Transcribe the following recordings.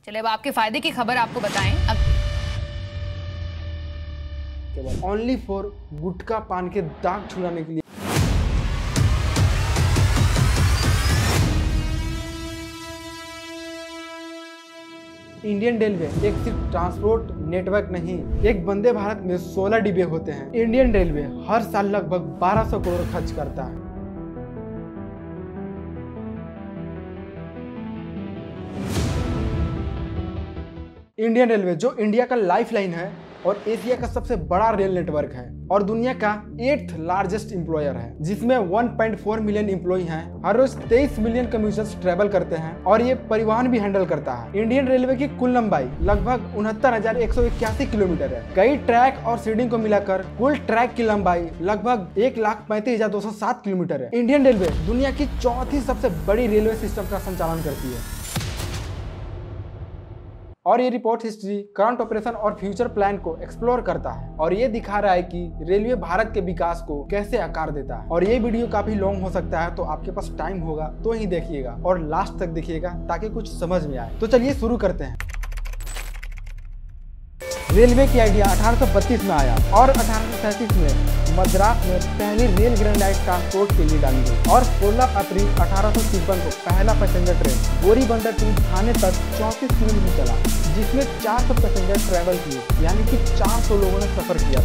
चलिए अब आपके फायदे की खबर आपको बताएं। ओनली फॉर गुटखा पान के दाग छुड़ाने के लिए। इंडियन रेलवे एक सिर्फ ट्रांसपोर्ट नेटवर्क नहीं, एक वंदे भारत में 16 डिब्बे होते हैं। इंडियन रेलवे हर साल लगभग 1200 करोड़ खर्च करता है। इंडियन रेलवे जो इंडिया का लाइफलाइन है और एशिया का सबसे बड़ा रेल नेटवर्क है और दुनिया का 8th लार्जेस्ट एम्प्लॉयर है, जिसमें 1.4 मिलियन एम्प्लॉय हैं। हर रोज 23 मिलियन कम्यूटर्स ट्रेवल करते हैं और ये परिवहन भी हैंडल करता है। इंडियन रेलवे की कुल लंबाई लगभग 69,181 किलोमीटर है। कई ट्रैक और सीडिंग को मिलाकर कुल ट्रैक की लंबाई लगभग 1,35,207 किलोमीटर है। इंडियन रेलवे दुनिया की चौथी सबसे बड़ी रेलवे सिस्टम का संचालन करती है और ये रिपोर्ट हिस्ट्री, करंट ऑपरेशन और फ्यूचर प्लान को एक्सप्लोर करता है और ये दिखा रहा है कि रेलवे भारत के विकास को कैसे आकार देता है। और ये वीडियो काफी लॉन्ग हो सकता है, तो आपके पास टाइम होगा तो ही देखिएगा और लास्ट तक देखिएगा ताकि कुछ समझ में आए। तो चलिए शुरू करते हैं। रेलवे की आइडिया 1832 में आया और 1837 में मद्रास में पहली रेल ग्रेनाइट ट्रांसपोर्ट के लिए डाली गई और 16 अप्रैल 1853 को पहला पैसेंजर ट्रेन गोरीबंदर टू थाने तक 34 किलोमीटर चला, जिसमें 400 पैसेंजर ट्रेवल किए, यानी कि 400 लोगों ने सफर किया।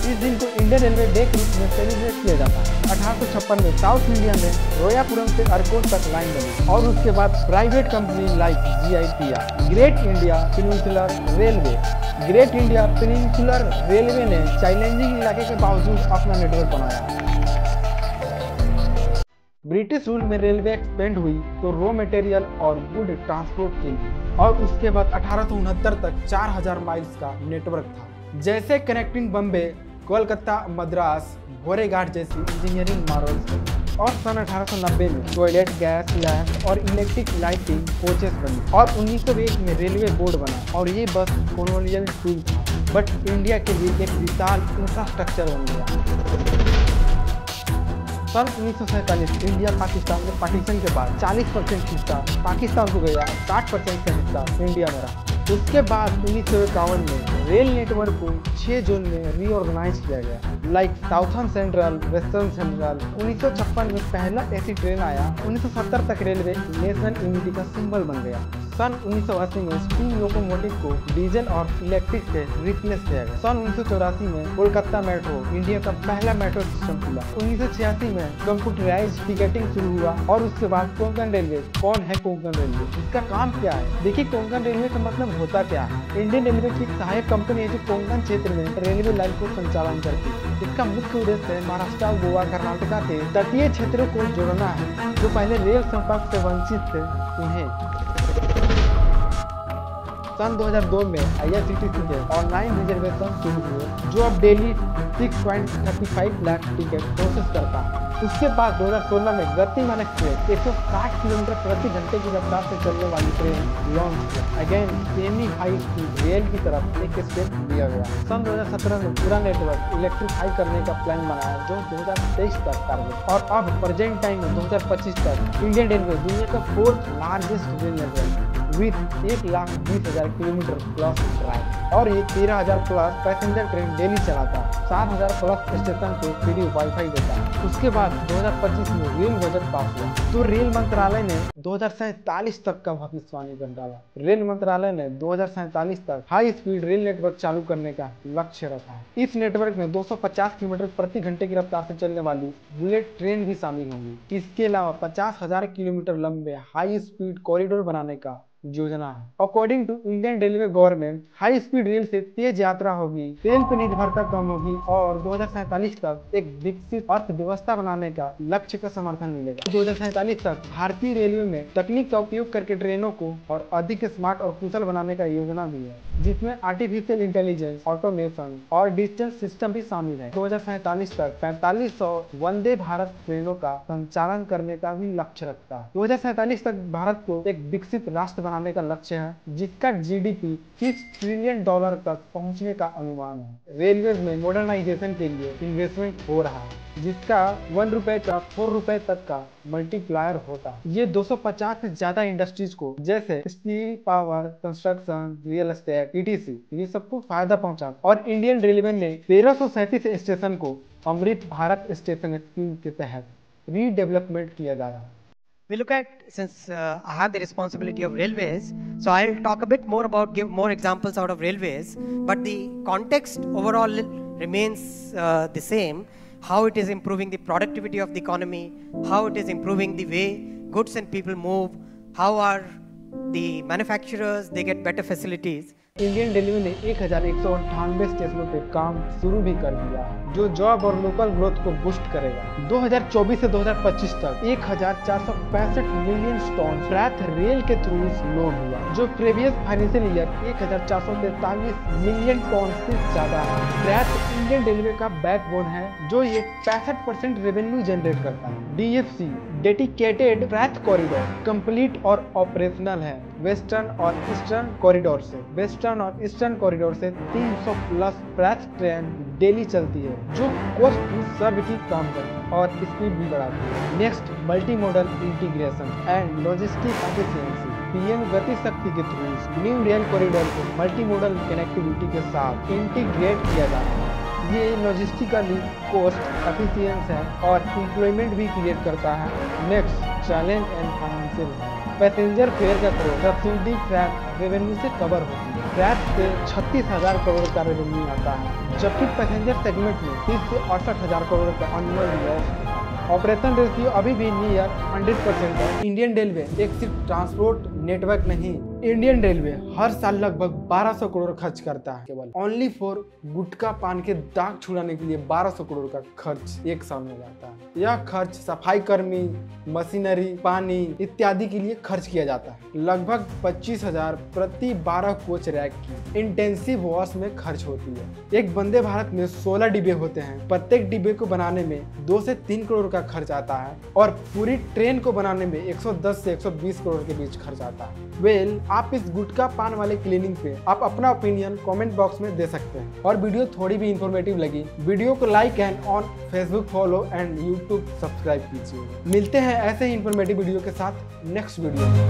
इस दिन को इंडियन रेलवे डे के रूप में सेलिब्रेट किया जाता है। 1856 में साउथ इंडिया में रोयापुरम से अरकोट तक लाइन बनी और उसके बाद private company like GITR great India peninsular railway great India peninsular railway ने चैलेंजिंग इलाके के बावजूद अपना नेटवर्क बनाया। ब्रिटिश रूल में रेलवे एक्सपेंड हुई तो रॉ मटेरियल और गुड ट्रांसपोर्ट के लिए, और उसके बाद 1869 तक 4000 माइल्स का नेटवर्क था। जैसे कनेक्टिंग बम्बे, कोलकाता, मद्रास, गोरेघाट जैसी इंजीनियरिंग मॉडल्स और सन 1890 में टॉयलेट, गैस लैंप और इलेक्ट्रिक लाइटिंग कोचेस बनी और 1901 में रेलवे बोर्ड बना और ये बस कॉलोनियल टूल था, बट इंडिया के लिए एक विशाल इंफ्रास्ट्रक्चर बन गया। सन 1947 इंडिया पाकिस्तान में पार्टीशन के बाद 40% हिस्सा पाकिस्तान को गया, 60% का हिस्सा इंडिया में रहा। उसके बाद 1951 में रेल नेटवर्क को 6 जोन में रीऑर्गेनाइज किया गया, like southern central, western central. 1956 में पहला एसी ट्रेन आया। 1970 तक रेलवे नेशनल यूनिटी का सिंबल बन गया। सन 1980 में स्टीम लोकोमोटिव को डीजल और इलेक्ट्रिक से रिप्लेस किया गया। सन 1984 में कोलकाता मेट्रो इंडिया का पहला मेट्रो सिस्टम खुला। 1986 में कंप्यूटराइज्ड टिकटिंग शुरू हुआ और उसके बाद कोंकण रेलवे। कौन है कोंकण रेलवे, इसका काम क्या है? देखिए, कोंकण रेलवे का मतलब होता क्या है। इंडियन रेलवे की एक सहायक कंपनी है जो कोंकण क्षेत्र में रेलवे लाइन को संचालन करती है। इसका मुख्य उद्देश्य महाराष्ट्र, गोवा, कर्नाटका के तटीय क्षेत्रों को जोड़ना है जो पहले रेल संपर्क से वंचित थे उन्हें। सन 2002 में IRCTC के ऑनलाइन रिजर्वेशन शुरू हुए जो अब डेली 6.35 लाख टिकट प्रोसेस करता है। उसके बाद 2016 में गतिमान एक्सप्रेस 160 किलोमीटर प्रति घंटे की रफ्तार से चलने वाली ट्रेन लॉन्च हुआ। Again semi high speed rail की तरफ एक स्टेप लिया गया। सन 2017 में पूरा नेटवर्क इलेक्ट्रीफाई करने का प्लान बनाया जो 2023 तक टारगेट, और अब प्रेजेंट टाइम में 2025 तक इंडियन रेलवे दुनिया का 4th largest rail network with 1,20,000 kilometre plus track और ये 13,000 प्लस पैसेंजर ट्रेन डेली चलाता है। 7,000 प्लस स्टेशन को फ्री वाईफाई देता है। उसके बाद 2025 में रेल बजट पास हुआ तो रेल मंत्रालय ने 2047 तक का भविष्यवाणी कर डाला। रेल मंत्रालय ने 2047 तक हाई स्पीड रेल नेटवर्क चालू करने का लक्ष्य रखा है। इस नेटवर्क में 250 किलोमीटर प्रति घंटे की रफ्तार से चलने वाली बुलेट ट्रेन भी शामिल होंगी। इसके अलावा 50,000 किलोमीटर लंबे हाई स्पीड कॉरिडोर बनाने का योजना है। According to Indian railway government, high speed rail से तेज यात्रा होगी, तेल पर निर्भरता कम होगी और 2047 तक एक विकसित अर्थव्यवस्था बनाने का लक्ष्य का समर्थन मिलेगा। 2047 तक भारतीय रेलवे में तकनीक का उपयोग करके ट्रेनों को और अधिक स्मार्ट और कुशल बनाने का योजना भी है, जिसमें आर्टिफिशियल इंटेलिजेंस, ऑटोमेशन और डिजिटल सिस्टम भी शामिल है। 2047 तक 4500 वंदे भारत ट्रेनों का संचालन करने का भी लक्ष्य रखता है। 2047 तक भारत को एक विकसित राष्ट्र बनाने का लक्ष्य है, जिसका जीडीपी $6 ट्रिलियन तक पहुंचने का अनुमान है। रेलवे में मॉडर्नाइजेशन के लिए इन्वेस्टमेंट हो रहा है, जिसका ₹1 का ₹4 तक का मल्टीप्लायर होता है। ये 250 से ज्यादा इंडस्ट्रीज को, जैसे steel, power, construction, real estate, ETC, ये सबको फायदा पहुंचा। और इंडियन रेलवे ने 1337 स्टेशन को अमृत भारत स्टेशन स्कीम के तहत रीडेवलपमेंट किया जा रहा है। We look at, since I have the responsibility of railways, so I'll talk a bit more about, give more examples out of railways, but the context overall remains the same. How it is improving the productivity of the economy, how it is improving the way goods and people move, how are the manufacturers, they get better facilities. Indian railway ने 1198 स्टेशनों पे काम शुरू भी कर दिया, जो job और लोकल ग्रोथ को बूस्ट करेगा। 2024 से 2025 तक 1465 मिलियन टन फ्रेट रेल के थ्रू लोड हुआ, जो previous financial year 1443 million tonne से ज्यादा है। फ्रेट इंडियन रेलवे का बैकबोन है, जो ये 65% रेवेन्यू जनरेट करता है। DFC dedicated freight corridor complete और ऑपरेशनल है। वेस्टर्न और ईस्टर्न कॉरिडोर से 300 प्लस फ्रेट ट्रेन डेली चलती है, जो कोस्ट टू सर्व की काम करती है और स्पीड भी बढ़ाती है। Next, multi modal integration and logistic efficiency. PM गति शक्ति के थ्रू न्यू रेल कॉरिडोर को मल्टी मॉडल कनेक्टिविटी के साथ इंटीग्रेट किया जाता है। ये लॉजिस्टिकली कॉस्ट एफिशिएंट है और एम्प्लॉयमेंट भी क्रिएट करता है। Next, challenge and financial. Passenger fair का करोड़ सब्सिडी फ्रेट रेवेन्यू से कवर होती है। फ्रेट से 36,000 करोड़ का रेवेन्यू आता है, जबकि पैसेंजर सेगमेंट में 30 से 68,000 करोड़ का एनुअल लॉस है। ऑपरेशन रेशियो अभी भी नियर 100% है। इंडियन रेलवे एक सिर्फ ट्रांसपोर्ट नेटवर्क नहीं, इंडियन रेलवे हर साल लगभग 1200 करोड़ खर्च करता है, केवल ओनली फॉर गुटखा पान के दाग छुड़ाने के लिए 1200 करोड़ का खर्च एक साल में जाता है। यह खर्च सफाई कर्मी, मशीनरी, पानी इत्यादि के लिए खर्च किया जाता है। लगभग 25,000 प्रति 12 कोच रैक की इंटेंसिव वॉश में खर्च होती है। एक वंदे भारत में 16 डिब्बे होते हैं। प्रत्येक डिब्बे को बनाने में 2 से 3 करोड़ का खर्च आता है और पूरी ट्रेन को बनाने में 110 से 120 करोड़ के बीच खर्च आता है। आप इस गुटखा पान वाले क्लीनिंग पे आप अपना ओपिनियन कमेंट बॉक्स में दे सकते हैं। और वीडियो थोड़ी भी इंफॉर्मेटिव लगी, वीडियो को like and on Facebook follow and YouTube subscribe कीजिए। मिलते हैं ऐसे ही इंफॉर्मेटिव वीडियो के साथ नेक्स्ट वीडियो में।